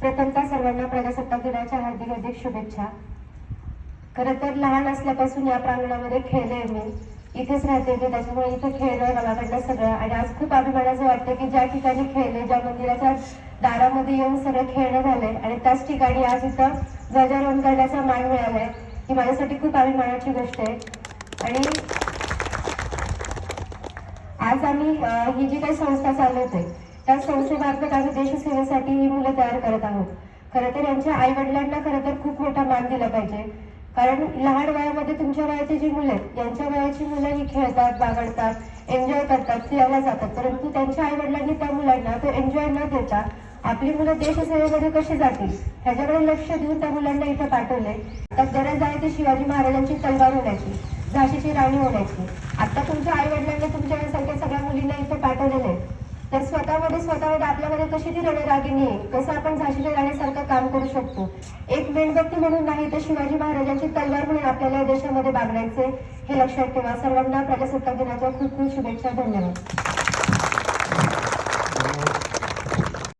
प्रथमतः सर्वांना प्रजासत्ताक दिनाच्या हार्दिक हार्दिक शुभेच्छा। खरं तर लहान असल्यापासून या प्रांगणामध्ये खेळले मी, इथेच राहते मी, त्याच्यामुळे इथे खेळणं मला वाटलं सगळं। आणि आज खूप अभिमानाचं वाटतं की ज्या ठिकाणी खेळले, ज्या मंदिराच्या दारामध्ये येऊन सगळं खेळणं झालंय आणि त्याच ठिकाणी आज इथं ध्वजारोहण करण्याचा मान मिळालाय, ही माझ्यासाठी खूप अभिमानाची गोष्ट आहे। आणि आज आम्ही ही जी काही संस्था चालवते त्या संस्थेमार्फत आम्ही देशसेवेसाठी ही मुलं तयार करत आहोत। खरं तर यांच्या आई वडिलांना खरं तर खूप मोठा मान दिला पाहिजे, कारण लहान वयामध्ये तुमच्या वयाची जी मुलं आहेत, यांच्या वयाची मुलं ही खेळतात, बागडतात, एन्जॉय करतात, फिरायला जातात, परंतु त्यांच्या आई वडिलांनी त्या मुलांना तो एन्जॉय न देता आपली मुलं देशसेवेमध्ये कशी जातील ह्याच्याकडे लक्ष देऊन त्या मुलांना इथं पाठवले। तर गरज आहे ती शिवाजी महाराजांची तलवार होण्याची, झाशीची राणी होण्याची। आता तुमच्या आई वडिलांनी तुमच्यासारख्या सगळ्या मुलींना इथे पाठवलेले आहे, तर स्वतःमध्ये आपल्यामध्ये कशी ती रणरागिणी आहे, कसं आपण झाशीच्या राणीसारखं काम करू शकतो। एक मेणबत्ती म्हणून नाही तर शिवाजी महाराजांची तलवार म्हणून आपल्याला या देशामध्ये बागडायचे, हे लक्षात ठेवा। सर्वांना प्रजासत्ताक दिनाच्या खूप खूप शुभेच्छा। धन्यवाद।